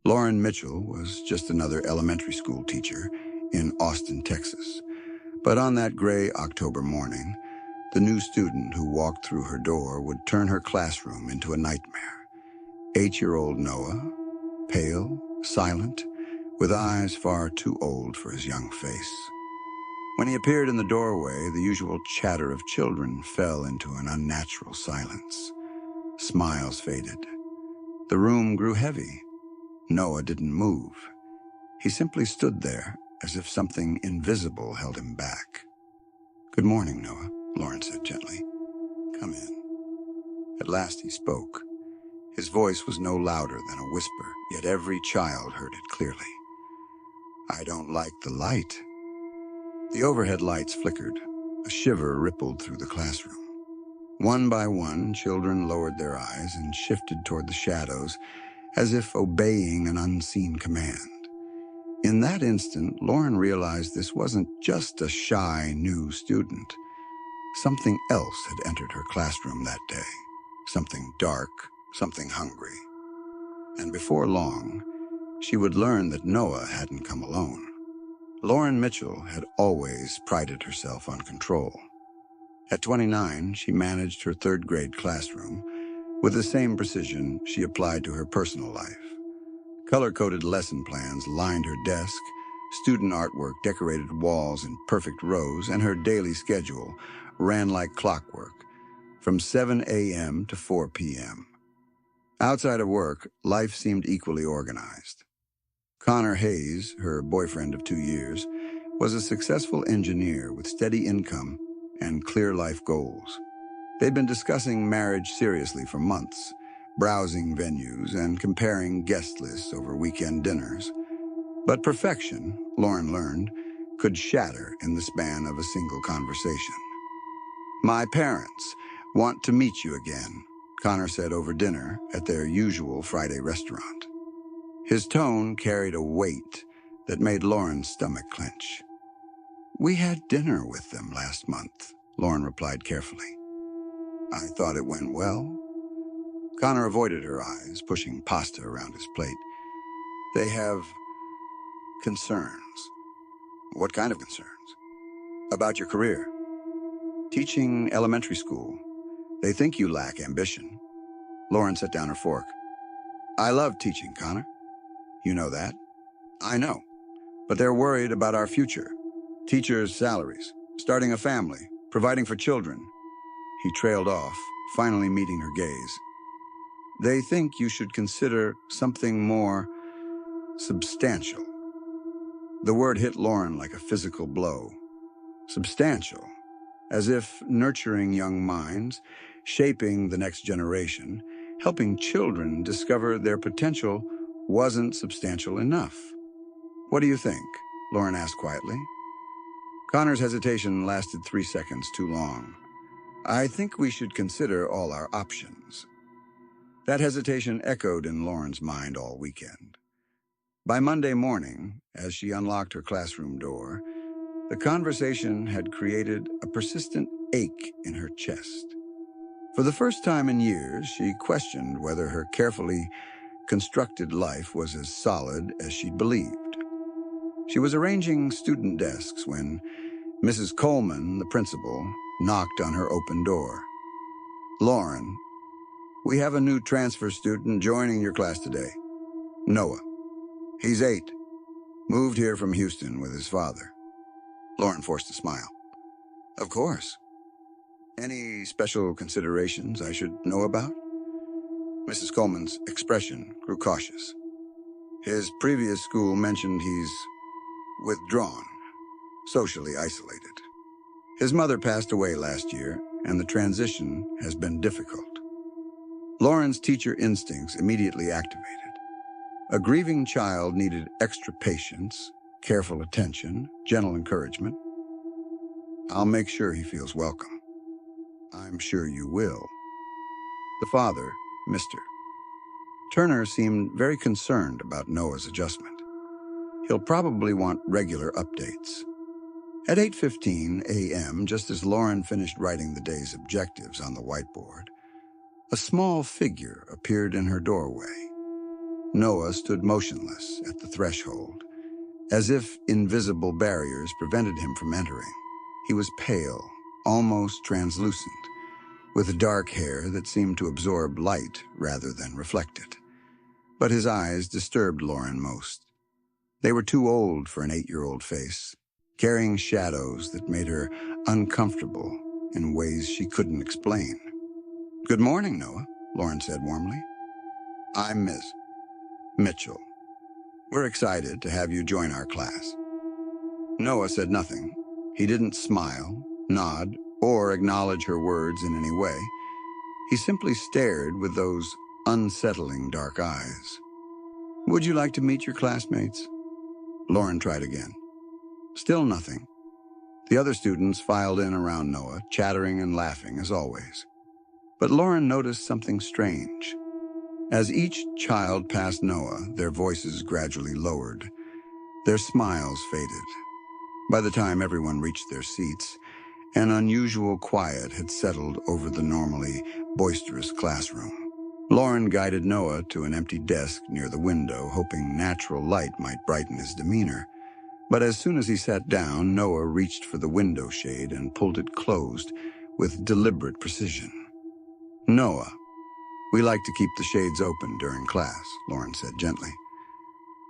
Lauren Mitchell was just another elementary school teacher in Austin, Texas. But on that gray October morning, the new student who walked through her door would turn her classroom into a nightmare. 8-year-old Noah, pale, silent, with eyes far too old for his young face. When he appeared in the doorway, the usual chatter of children fell into an unnatural silence. Smiles faded. The room grew heavy. Noah didn't move. He simply stood there, as if something invisible held him back. "Good morning, Noah," Lauren said gently. "Come in." At last he spoke. His voice was no louder than a whisper, yet every child heard it clearly. "I don't like the light." The overhead lights flickered. A shiver rippled through the classroom. One by one, children lowered their eyes and shifted toward the shadows, as if obeying an unseen command. In that instant, Lauren realized this wasn't just a shy new student. Something else had entered her classroom that day. Something dark, something hungry. And before long, she would learn that Noah hadn't come alone. Lauren Mitchell had always prided herself on control. At 29, she managed her third-grade classroom with the same precision she applied to her personal life. Color-coded lesson plans lined her desk, student artwork decorated walls in perfect rows, and her daily schedule ran like clockwork, from 7 a.m. to 4 p.m. Outside of work, life seemed equally organized. Connor Hayes, her boyfriend of 2 years, was a successful engineer with steady income and clear life goals. They'd been discussing marriage seriously for months, browsing venues and comparing guest lists over weekend dinners. But perfection, Lauren learned, could shatter in the span of a single conversation. "My parents want to meet you again," Connor said over dinner at their usual Friday restaurant. His tone carried a weight that made Lauren's stomach clench. "We had dinner with them last month," Lauren replied carefully. "I thought it went well." Connor avoided her eyes, pushing pasta around his plate. "They have concerns." "What kind of concerns?" "About your career. Teaching elementary school. They think you lack ambition." Lauren set down her fork. "I love teaching, Connor. You know that." "I know. But they're worried about our future. Teachers' salaries, starting a family, providing for children." He trailed off, finally meeting her gaze. "They think you should consider something more substantial." The word hit Lauren like a physical blow. Substantial. As if nurturing young minds, shaping the next generation, helping children discover their potential wasn't substantial enough. "What do you think?" Lauren asked quietly. Connor's hesitation lasted 3 seconds too long. "I think we should consider all our options." That hesitation echoed in Lauren's mind all weekend. By Monday morning, as she unlocked her classroom door, the conversation had created a persistent ache in her chest. For the first time in years, she questioned whether her carefully constructed life was as solid as she'd believed. She was arranging student desks when Mrs. Coleman, the principal, knocked on her open door. "Lauren, we have a new transfer student joining your class today. Noah. He's 8. Moved here from Houston with his father." Lauren forced a smile. "Of course. Any special considerations I should know about?" Mrs. Coleman's expression grew cautious. "His previous school mentioned he's withdrawn, socially isolated. His mother passed away last year, and the transition has been difficult." Lauren's teacher instincts immediately activated. A grieving child needed extra patience, careful attention, gentle encouragement. "I'll make sure he feels welcome." "I'm sure you will." The father, Mr. Turner, seemed very concerned about Noah's adjustment. "He'll probably want regular updates." At 8:15 a.m., just as Lauren finished writing the day's objectives on the whiteboard, a small figure appeared in her doorway. Noah stood motionless at the threshold, as if invisible barriers prevented him from entering. He was pale, almost translucent, with dark hair that seemed to absorb light rather than reflect it. But his eyes disturbed Lauren most. They were too old for an 8-year-old face, carrying shadows that made her uncomfortable in ways she couldn't explain. "Good morning, Noah," Lauren said warmly. "I'm Miss Mitchell. We're excited to have you join our class." Noah said nothing. He didn't smile, nod, or acknowledge her words in any way. He simply stared with those unsettling dark eyes. "Would you like to meet your classmates?" Lauren tried again. Still nothing. The other students filed in around Noah, chattering and laughing as always. But Lauren noticed something strange. As each child passed Noah, their voices gradually lowered. Their smiles faded. By the time everyone reached their seats, an unusual quiet had settled over the normally boisterous classroom. Lauren guided Noah to an empty desk near the window, hoping natural light might brighten his demeanor. But as soon as he sat down, Noah reached for the window shade and pulled it closed with deliberate precision. "Noah, we like to keep the shades open during class," Lauren said gently.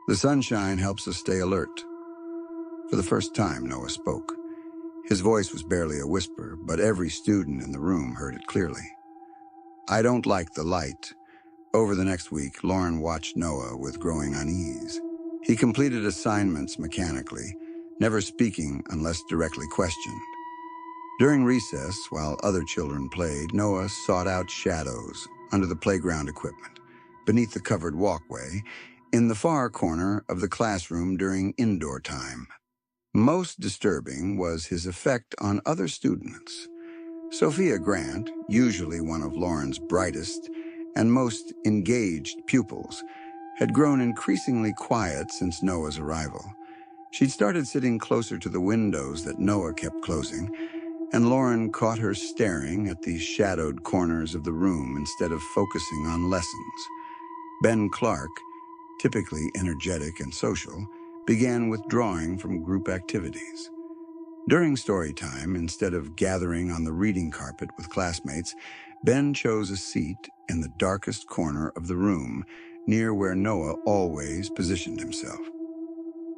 "The sunshine helps us stay alert." For the first time, Noah spoke. His voice was barely a whisper, but every student in the room heard it clearly. "I don't like the light." Over the next week, Lauren watched Noah with growing unease. He completed assignments mechanically, never speaking unless directly questioned. During recess, while other children played, Noah sought out shadows under the playground equipment, beneath the covered walkway, in the far corner of the classroom during indoor time. Most disturbing was his effect on other students. Sophia Grant, usually one of Lauren's brightest and most engaged pupils, had grown increasingly quiet since Noah's arrival. She'd started sitting closer to the windows that Noah kept closing, and Lauren caught her staring at the shadowed corners of the room instead of focusing on lessons. Ben Clark, typically energetic and social, began withdrawing from group activities. During story time, instead of gathering on the reading carpet with classmates, Ben chose a seat in the darkest corner of the room, near where Noah always positioned himself.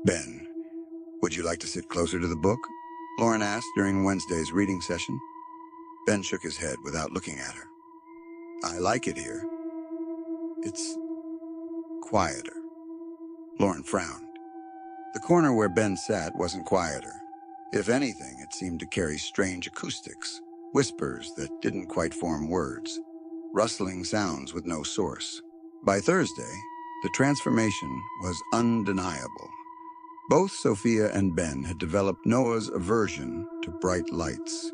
"Ben, would you like to sit closer to the book?" Lauren asked during Wednesday's reading session. Ben shook his head without looking at her. "I like it here. It's quieter." Lauren frowned. The corner where Ben sat wasn't quieter. If anything, it seemed to carry strange acoustics, whispers that didn't quite form words, rustling sounds with no source. By Thursday, the transformation was undeniable. Both Sophia and Ben had developed Noah's aversion to bright lights.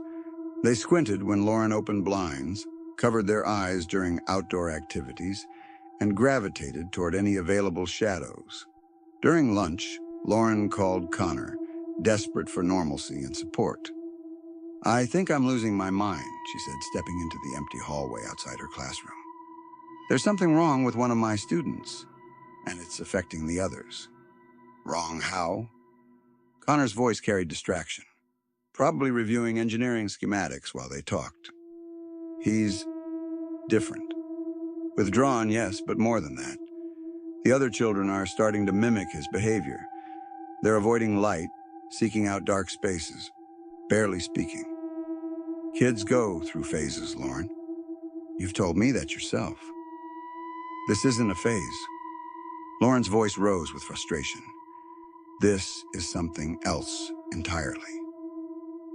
They squinted when Lauren opened blinds, covered their eyes during outdoor activities, and gravitated toward any available shadows. During lunch, Lauren called Connor, desperate for normalcy and support. "I think I'm losing my mind," she said, stepping into the empty hallway outside her classroom. "There's something wrong with one of my students, and it's affecting the others." "Wrong how?" Connor's voice carried distraction, probably reviewing engineering schematics while they talked. "He's different. Withdrawn, yes, but more than that. The other children are starting to mimic his behavior. They're avoiding light, seeking out dark spaces, barely speaking. Kids go through phases, Lauren. You've told me that yourself." "This isn't a phase." Lauren's voice rose with frustration. "This is something else entirely.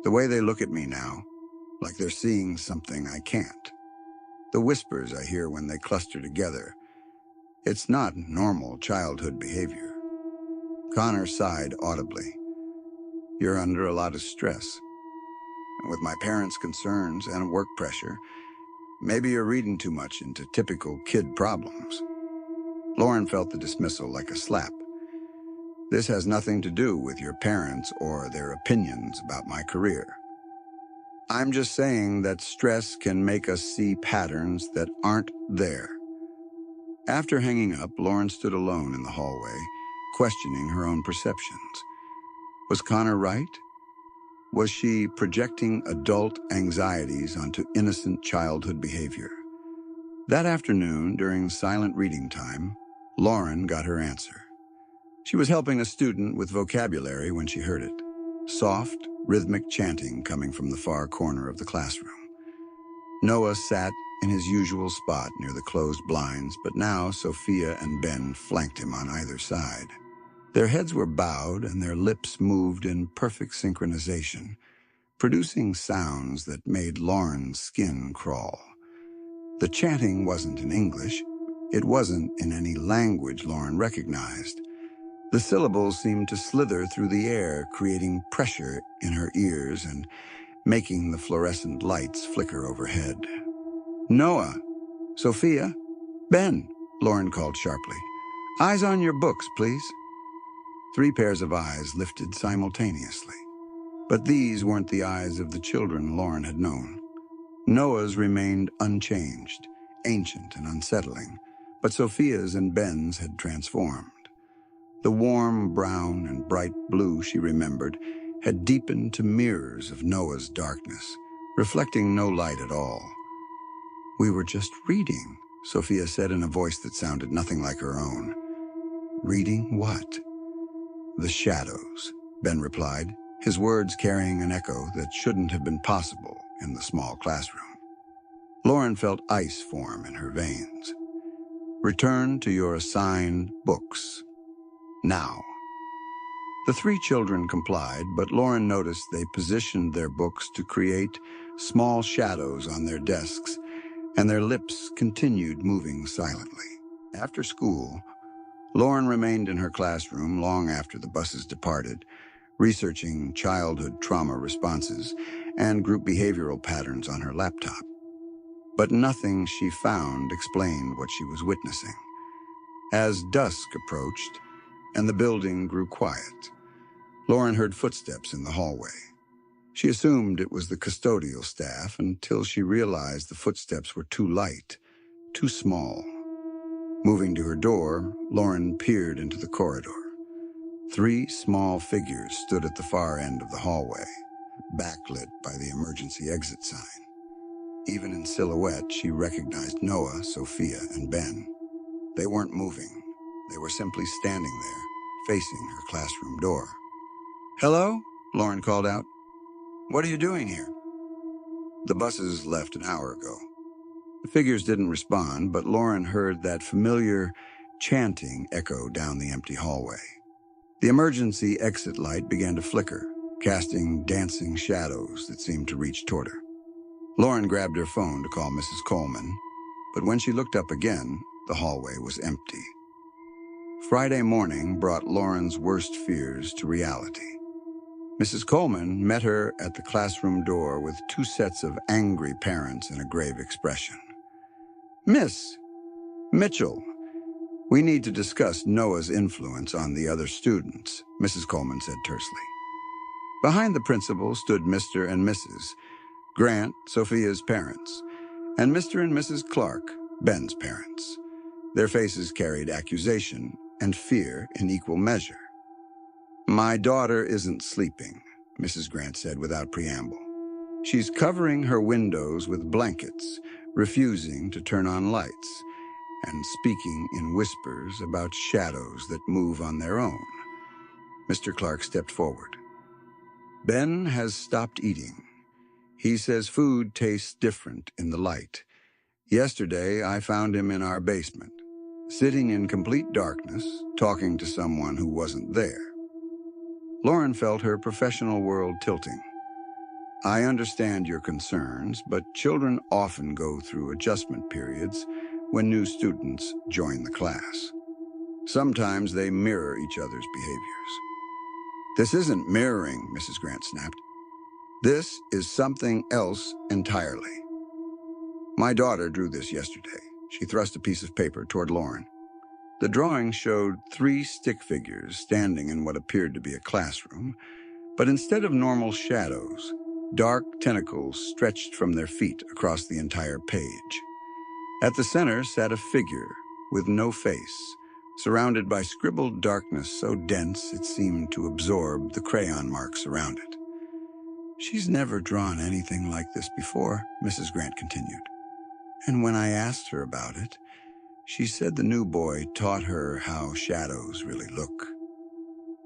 The way they look at me now, like they're seeing something I can't. The whispers I hear when they cluster together. It's not normal childhood behavior." Connor sighed audibly. "You're under a lot of stress. With my parents' concerns and work pressure, maybe you're reading too much into typical kid problems." Lauren felt the dismissal like a slap. "This has nothing to do with your parents or their opinions about my career. I'm just saying that stress can make us see patterns that aren't there. After hanging up, Lauren stood alone in the hallway, questioning her own perceptions. Was Connor right? Was she projecting adult anxieties onto innocent childhood behavior? That afternoon, during silent reading time, Lauren got her answer. She was helping a student with vocabulary when she heard it. Soft, rhythmic chanting coming from the far corner of the classroom. Noah sat in his usual spot near the closed blinds, but now Sophia and Ben flanked him on either side. Their heads were bowed and their lips moved in perfect synchronization, producing sounds that made Lauren's skin crawl. The chanting wasn't in English. It wasn't in any language Lauren recognized. The syllables seemed to slither through the air, creating pressure in her ears and making the fluorescent lights flicker overhead. Noah, Sophia, Ben, Lauren called sharply. Eyes on your books, please. 3 pairs of eyes lifted simultaneously. But these weren't the eyes of the children Lauren had known. Noah's remained unchanged, ancient and unsettling, but Sophia's and Ben's had transformed. The warm brown and bright blue she remembered had deepened to mirrors of Noah's darkness, reflecting no light at all. We were just reading, Sophia said in a voice that sounded nothing like her own. Reading what? The shadows, Ben replied, his words carrying an echo that shouldn't have been possible in the small classroom. Lauren felt ice form in her veins. Return to your assigned books. Now. The 3 children complied, but Lauren noticed they positioned their books to create small shadows on their desks, and their lips continued moving silently. After school, Lauren remained in her classroom long after the buses departed, researching childhood trauma responses and group behavioral patterns on her laptop. But nothing she found explained what she was witnessing. As dusk approached and the building grew quiet, Lauren heard footsteps in the hallway. She assumed it was the custodial staff until she realized the footsteps were too light, too small. Moving to her door, Lauren peered into the corridor. 3 small figures stood at the far end of the hallway, backlit by the emergency exit sign. Even in silhouette, she recognized Noah, Sophia, and Ben. They weren't moving. They were simply standing there, facing her classroom door. Hello? Lauren called out. What are you doing here? The buses left an hour ago. The figures didn't respond, but Lauren heard that familiar chanting echo down the empty hallway. The emergency exit light began to flicker, casting dancing shadows that seemed to reach toward her. Lauren grabbed her phone to call Mrs. Coleman, but when she looked up again, the hallway was empty. Friday morning brought Lauren's worst fears to reality. Mrs. Coleman met her at the classroom door with 2 sets of angry parents and a grave expression. Miss Mitchell, we need to discuss Noah's influence on the other students, Mrs. Coleman said tersely. Behind the principal stood Mr. and Mrs. Grant, Sophia's parents, and Mr. and Mrs. Clark, Ben's parents. Their faces carried accusation and fear in equal measure. My daughter isn't sleeping, Mrs. Grant said without preamble. She's covering her windows with blankets, refusing to turn on lights, and speaking in whispers about shadows that move on their own. Mr. Clark stepped forward. Ben has stopped eating. He says food tastes different in the light. Yesterday, I found him in our basement, sitting in complete darkness, talking to someone who wasn't there. Lauren felt her professional world tilting. I understand your concerns, but children often go through adjustment periods when new students join the class. Sometimes they mirror each other's behaviors. This isn't mirroring, Mrs. Grant snapped. This is something else entirely. My daughter drew this yesterday. She thrust a piece of paper toward Lauren. The drawing showed 3 stick figures standing in what appeared to be a classroom, but instead of normal shadows, dark tentacles stretched from their feet across the entire page. At the center sat a figure, with no face, surrounded by scribbled darkness so dense it seemed to absorb the crayon marks around it. "She's never drawn anything like this before," Mrs. Grant continued. "And when I asked her about it, she said the new boy taught her how shadows really look."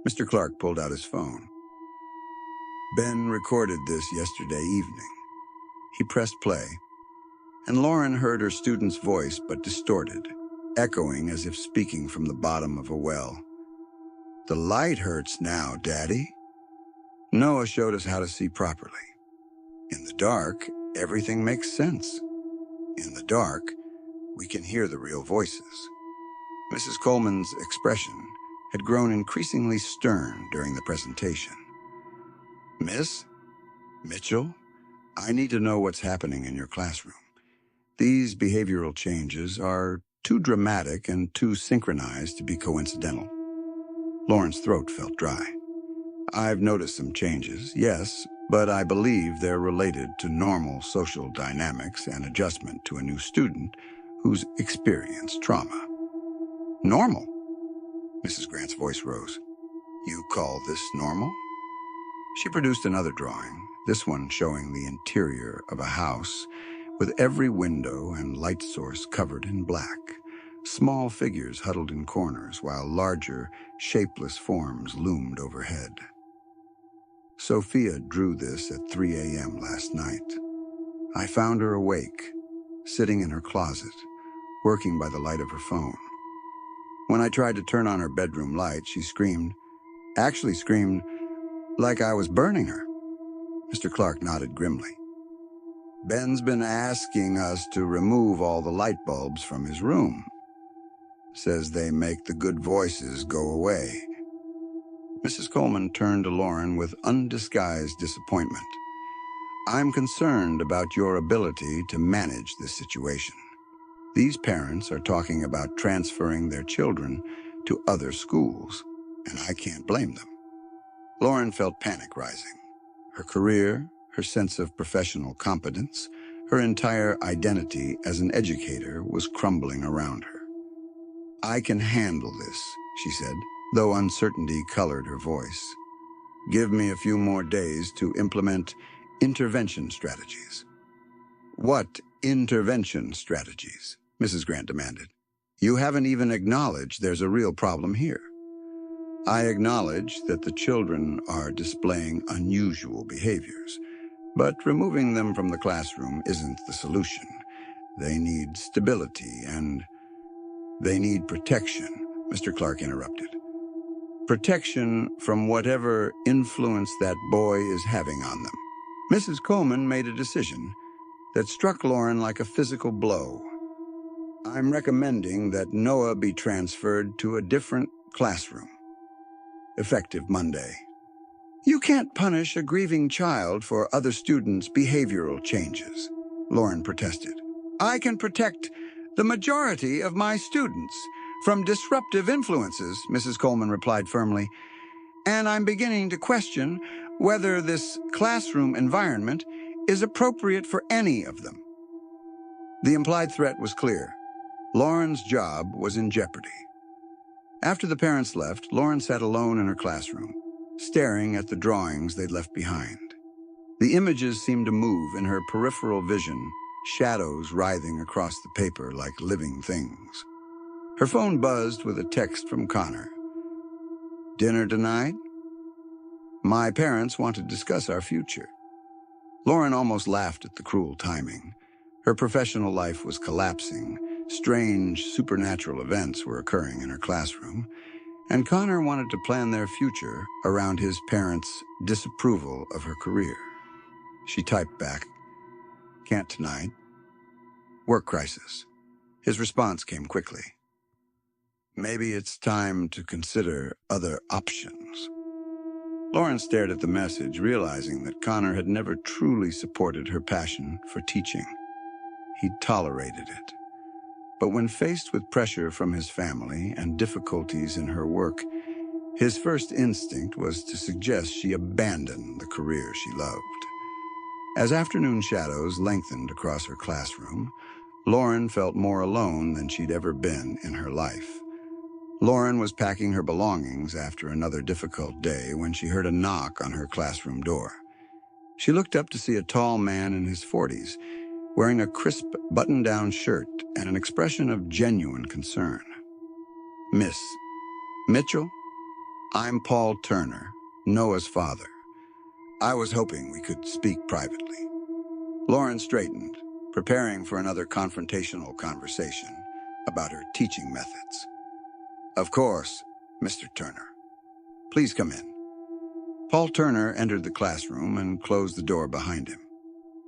Mr. Clark pulled out his phone. "Ben recorded this yesterday evening." He pressed play, and Lauren heard her student's voice but distorted, echoing as if speaking from the bottom of a well. "The light hurts now, Daddy. Noah showed us how to see properly. In the dark, everything makes sense. In the dark, we can hear the real voices." Mrs. Coleman's expression had grown increasingly stern during the presentation. "Miss Mitchell, I need to know what's happening in your classroom. These behavioral changes are too dramatic and too synchronized to be coincidental." Lauren's throat felt dry. "I've noticed some changes, yes, but I believe they're related to normal social dynamics and adjustment to a new student who's experienced trauma." "Normal?" Mrs. Grant's voice rose. "You call this normal?" She produced another drawing, this one showing the interior of a house, with every window and light source covered in black, small figures huddled in corners while larger, shapeless forms loomed overhead. "Sophia drew this at 3 a.m. last night. I found her awake, sitting in her closet, working by the light of her phone. When I tried to turn on her bedroom light, she actually screamed like I was burning her." Mr. Clark nodded grimly. "Ben's been asking us to remove all the light bulbs from his room. Says they make the good voices go away." Mrs. Coleman turned to Lauren with undisguised disappointment. "I'm concerned about your ability to manage this situation. These parents are talking about transferring their children to other schools, and I can't blame them." Lauren felt panic rising. Her career, her sense of professional competence, her entire identity as an educator was crumbling around her. "I can handle this," she said, though uncertainty colored her voice. "Give me a few more days to implement intervention strategies." "What intervention strategies?" Mrs. Grant demanded. "You haven't even acknowledged there's a real problem here." "I acknowledge that the children are displaying unusual behaviors, but removing them from the classroom isn't the solution. They need stability and they need protection," Mr. Clark interrupted. "Protection from whatever influence that boy is having on them." Mrs. Coleman made a decision that struck Lauren like a physical blow. "I'm recommending that Noah be transferred to a different classroom, effective Monday." "You can't punish a grieving child for other students' behavioral changes," Lauren protested. "I can protect the majority of my students from disruptive influences," Mrs. Coleman replied firmly, "and I'm beginning to question whether this classroom environment is appropriate for any of them." The implied threat was clear. Lauren's job was in jeopardy. After the parents left, Lauren sat alone in her classroom, staring at the drawings they'd left behind. The images seemed to move in her peripheral vision, shadows writhing across the paper like living things. Her phone buzzed with a text from Connor. "Dinner tonight? My parents want to discuss our future." Lauren almost laughed at the cruel timing. Her professional life was collapsing, strange supernatural events were occurring in her classroom, and Connor wanted to plan their future around his parents' disapproval of her career. She typed back, "Can't tonight. Work crisis." His response came quickly. "Maybe it's time to consider other options." Lauren stared at the message, realizing that Connor had never truly supported her passion for teaching. He'd tolerated it. But when faced with pressure from his family and difficulties in her work, his first instinct was to suggest she abandon the career she loved. As afternoon shadows lengthened across her classroom, Lauren felt more alone than she'd ever been in her life. Lauren was packing her belongings after another difficult day when she heard a knock on her classroom door. She looked up to see a tall man in his 40s, wearing a crisp button-down shirt and an expression of genuine concern. "Miss Mitchell, I'm Paul Turner, Noah's father. I was hoping we could speak privately." Lauren straightened, preparing for another confrontational conversation about her teaching methods. "Of course, Mr. Turner. Please come in." Paul Turner entered the classroom and closed the door behind him.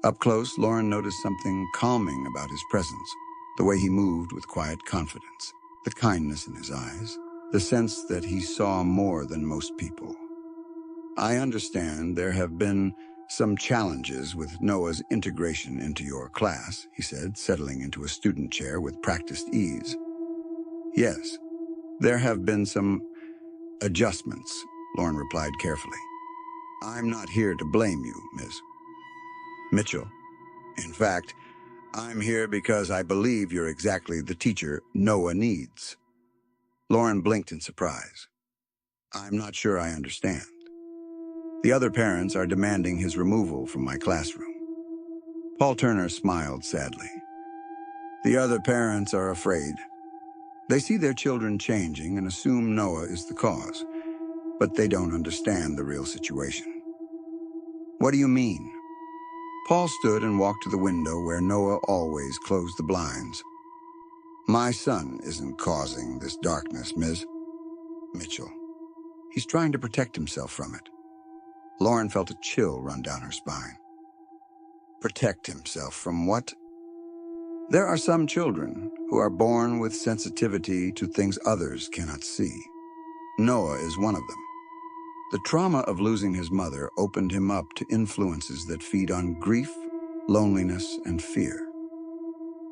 Up close, Lauren noticed something calming about his presence, the way he moved with quiet confidence, the kindness in his eyes, the sense that he saw more than most people. "I understand there have been some challenges with Noah's integration into your class," he said, settling into a student chair with practiced ease. "Yes, there have been some adjustments," Lauren replied carefully. "I'm not here to blame you, Miss Mitchell. In fact, I'm here because I believe you're exactly the teacher Noah needs." Lauren blinked in surprise. "I'm not sure I understand." "The other parents are demanding his removal from my classroom." Paul Turner smiled sadly. "The other parents are afraid. They see their children changing and assume Noah is the cause, but they don't understand the real situation." "What do you mean?" Paul stood and walked to the window where Noah always closed the blinds. "My son isn't causing this darkness, Ms. Mitchell. He's trying to protect himself from it." Lauren felt a chill run down her spine. "Protect himself from what?" "There are some children who are born with sensitivity to things others cannot see. Noah is one of them. The trauma of losing his mother opened him up to influences that feed on grief, loneliness, and fear."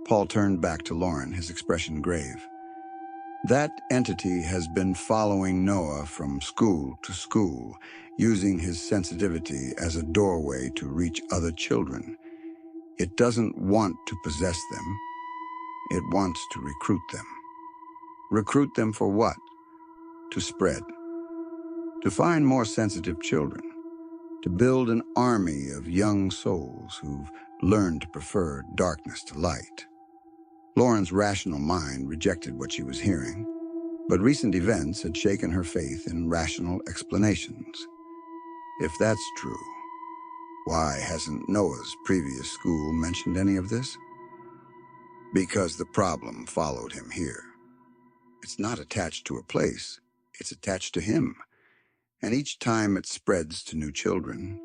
Paul turned back to Lauren, his expression grave. "That entity has been following Noah from school to school, using his sensitivity as a doorway to reach other children. It doesn't want to possess them. It wants to recruit them." "Recruit them for what?" "To spread. To find more sensitive children. To build an army of young souls who've learned to prefer darkness to light." Lauren's rational mind rejected what she was hearing, but recent events had shaken her faith in rational explanations. If that's true, why hasn't Noah's previous school mentioned any of this? Because the problem followed him here. It's not attached to a place, it's attached to him. And each time it spreads to new children,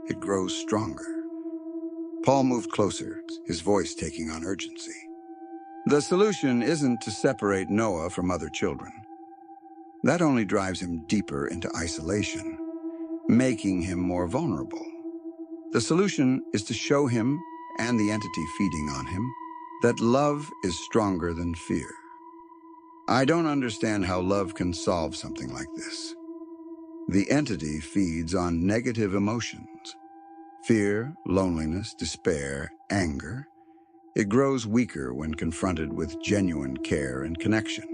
it grows stronger. Paul moved closer, his voice taking on urgency. "The solution isn't to separate Noah from other children. That only drives him deeper into isolation, making him more vulnerable. The solution is to show him, and the entity feeding on him, that love is stronger than fear. I don't understand how love can solve something like this. The entity feeds on negative emotions. Fear, loneliness, despair, anger. It grows weaker when confronted with genuine care and connection.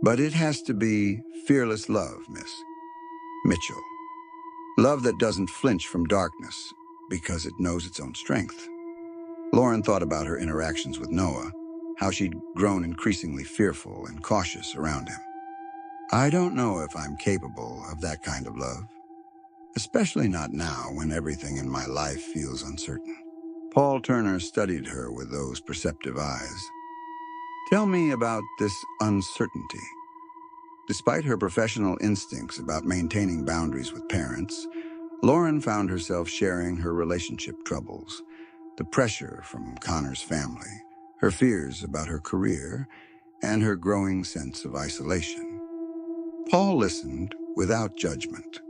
But it has to be fearless love, Miss Mitchell. Love that doesn't flinch from darkness because it knows its own strength." Lauren thought about her interactions with Noah, how she'd grown increasingly fearful and cautious around him. "I don't know if I'm capable of that kind of love, especially not now when everything in my life feels uncertain." Paul Turner studied her with those perceptive eyes. "Tell me about this uncertainty." Despite her professional instincts about maintaining boundaries with parents, Lauren found herself sharing her relationship troubles, the pressure from Connor's family, her fears about her career, and her growing sense of isolation. Paul listened without judgment,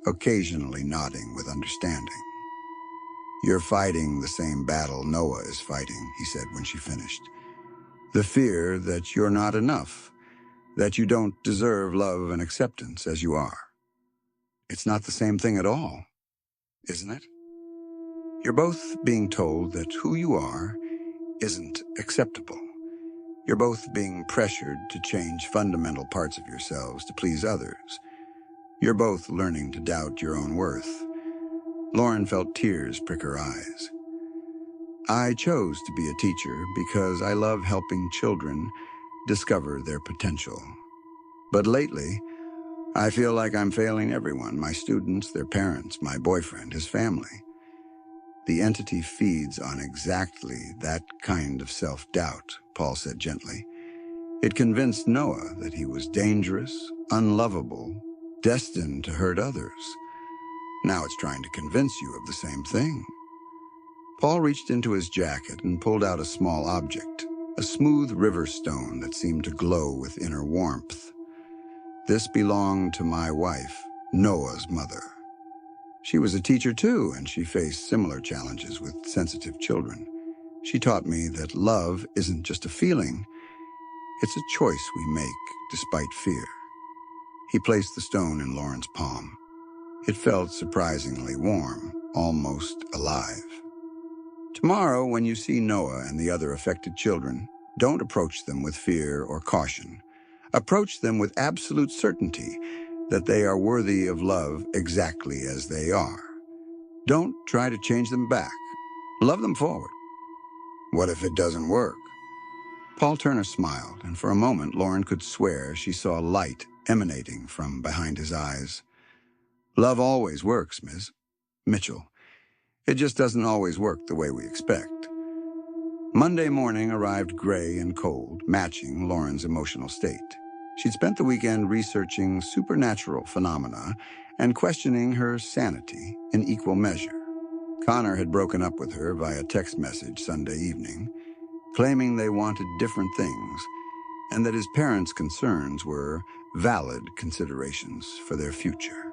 occasionally nodding with understanding. "You're fighting the same battle Noah is fighting," he said when she finished. "The fear that you're not enough, that you don't deserve love and acceptance as you are. It's not the same thing at all, isn't it? You're both being told that who you are isn't acceptable. You're both being pressured to change fundamental parts of yourselves to please others. You're both learning to doubt your own worth. Lauren felt tears prick her eyes. I chose to be a teacher because I love helping children discover their potential. But lately, I feel like I'm failing everyone, my students, their parents, my boyfriend, his family. The entity feeds on exactly that kind of self-doubt, Paul said gently. It convinced Noah that he was dangerous, unlovable, destined to hurt others. Now it's trying to convince you of the same thing. Paul reached into his jacket and pulled out a small object, a smooth river stone that seemed to glow with inner warmth. This belonged to my wife, Noah's mother. She was a teacher too, and she faced similar challenges with sensitive children. She taught me that love isn't just a feeling, it's a choice we make despite fear. He placed the stone in Lauren's palm. It felt surprisingly warm, almost alive. Tomorrow, when you see Noah and the other affected children, don't approach them with fear or caution. Approach them with absolute certainty that they are worthy of love exactly as they are. Don't try to change them back. Love them forward. What if it doesn't work? Paul Turner smiled, and for a moment Lauren could swear she saw light emanating from behind his eyes. Love always works, Miss Mitchell. It just doesn't always work the way we expect. Monday morning arrived gray and cold, matching Lauren's emotional state. She'd spent the weekend researching supernatural phenomena and questioning her sanity in equal measure. Connor had broken up with her via text message Sunday evening, claiming they wanted different things and that his parents' concerns were valid considerations for their future.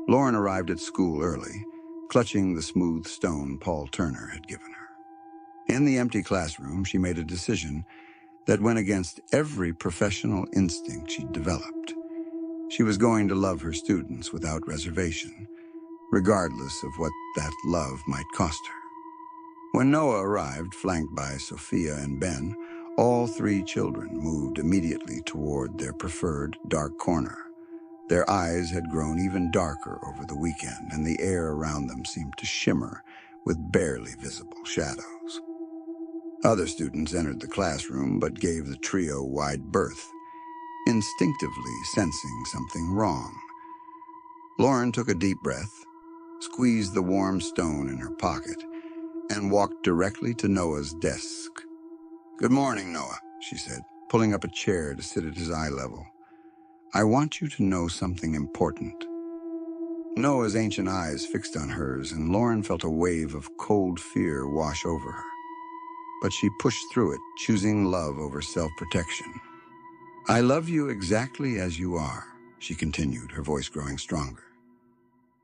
Lauren arrived at school early, clutching the smooth stone Paul Turner had given her. In the empty classroom, she made a decision that went against every professional instinct she'd developed. She was going to love her students without reservation, regardless of what that love might cost her. When Noah arrived, flanked by Sophia and Ben, all three children moved immediately toward their preferred dark corner. Their eyes had grown even darker over the weekend, and the air around them seemed to shimmer with barely visible shadows. Other students entered the classroom but gave the trio wide berth, instinctively sensing something wrong. Lauren took a deep breath, squeezed the warm stone in her pocket, and walked directly to Noah's desk. "Good morning, Noah," she said, pulling up a chair to sit at his eye level. "I want you to know something important." Noah's ancient eyes fixed on hers, and Lauren felt a wave of cold fear wash over her. But she pushed through it, choosing love over self-protection. "I love you exactly as you are," she continued, her voice growing stronger.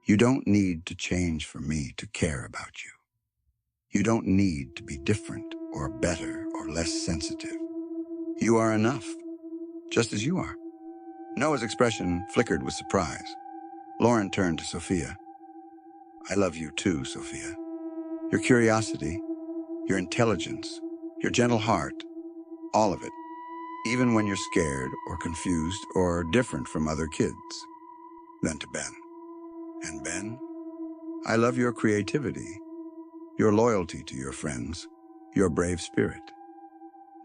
"You don't need to change for me to care about you. You don't need to be different or better or less sensitive. You are enough, just as you are." Noah's expression flickered with surprise. Lauren turned to Sophia. "I love you too, Sophia. Your curiosity, your intelligence, your gentle heart, all of it, even when you're scared or confused or different from other kids." Then to Ben. "And Ben, I love your creativity, your loyalty to your friends, your brave spirit.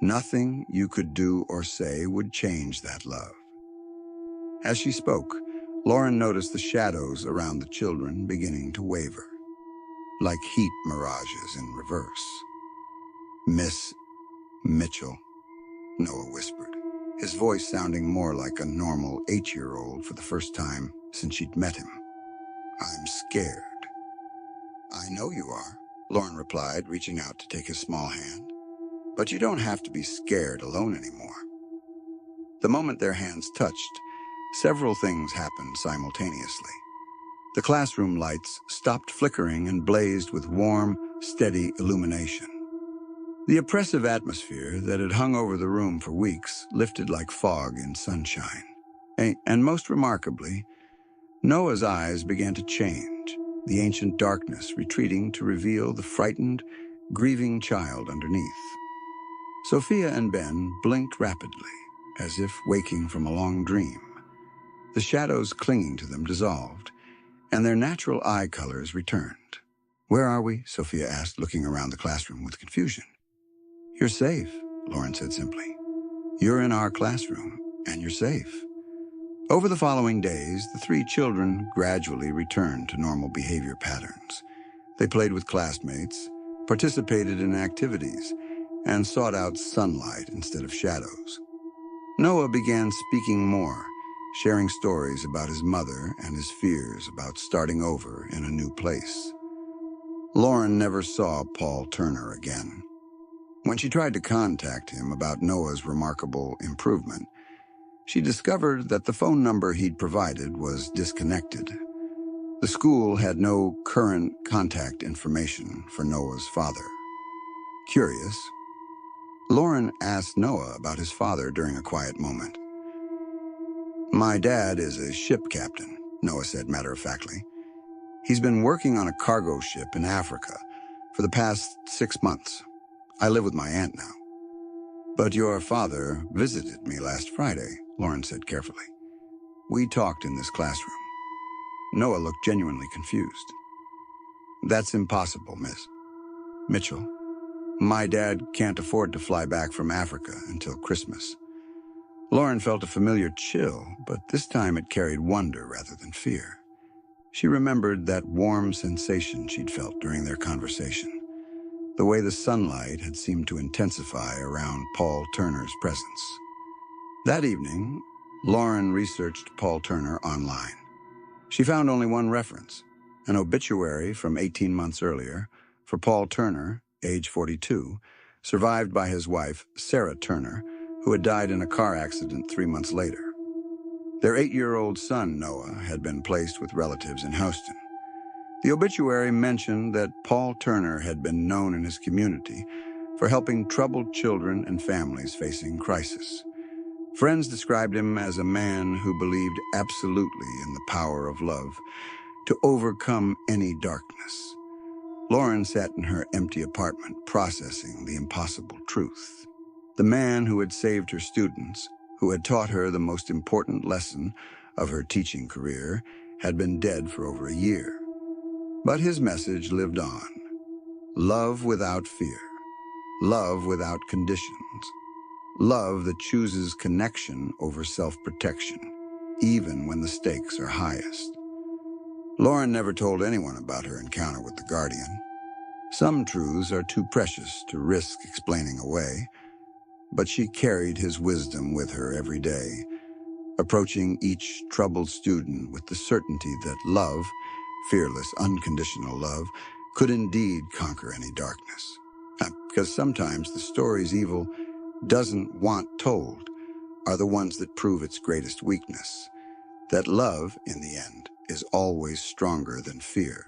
Nothing you could do or say would change that love." As she spoke, Lauren noticed the shadows around the children beginning to waver, like heat mirages in reverse. "Miss Mitchell," Noah whispered, his voice sounding more like a normal 8-year-old for the first time since she'd met him. "I'm scared." "I know you are," Lauren replied, reaching out to take his small hand. "But you don't have to be scared alone anymore." The moment their hands touched, several things happened simultaneously. The classroom lights stopped flickering and blazed with warm, steady illumination. The oppressive atmosphere that had hung over the room for weeks lifted like fog in sunshine. And most remarkably, Noah's eyes began to change, the ancient darkness retreating to reveal the frightened, grieving child underneath. Sophia and Ben blinked rapidly, as if waking from a long dream. The shadows clinging to them dissolved, and their natural eye colors returned. "Where are we?" Sophia asked, looking around the classroom with confusion. "You're safe," Lauren said simply. "You're in our classroom, and you're safe." Over the following days, the three children gradually returned to normal behavior patterns. They played with classmates, participated in activities, and sought out sunlight instead of shadows. Noah began speaking more, sharing stories about his mother and his fears about starting over in a new place. Lauren never saw Paul Turner again. When she tried to contact him about Noah's remarkable improvement, she discovered that the phone number he'd provided was disconnected. The school had no current contact information for Noah's father. Curious, Lauren asked Noah about his father during a quiet moment. "My dad is a ship captain," Noah said matter-of-factly. "He's been working on a cargo ship in Africa for the past 6 months. I live with my aunt now." "But your father visited me last Friday," Lauren said carefully. "We talked in this classroom." Noah looked genuinely confused. "That's impossible, Miss Mitchell. My dad can't afford to fly back from Africa until Christmas." Lauren felt a familiar chill, but this time it carried wonder rather than fear. She remembered that warm sensation she'd felt during their conversation, the way the sunlight had seemed to intensify around Paul Turner's presence. That evening, Lauren researched Paul Turner online. She found only one reference, an obituary from 18 months earlier for Paul Turner, age 42, survived by his wife, Sarah Turner, who had died in a car accident 3 months later. Their 8-year-old son, Noah, had been placed with relatives in Houston. The obituary mentioned that Paul Turner had been known in his community for helping troubled children and families facing crisis. Friends described him as a man who believed absolutely in the power of love to overcome any darkness. Lauren sat in her empty apartment processing the impossible truth. The man who had saved her students, who had taught her the most important lesson of her teaching career, had been dead for over a year. But his message lived on. Love without fear. Love without conditions. Love that chooses connection over self-protection, even when the stakes are highest. Lauren never told anyone about her encounter with the Guardian. Some truths are too precious to risk explaining away, but she carried his wisdom with her every day, approaching each troubled student with the certainty that love, fearless, unconditional love, could indeed conquer any darkness. Because sometimes the stories evil doesn't want told are the ones that prove its greatest weakness, that love, in the end, is always stronger than fear.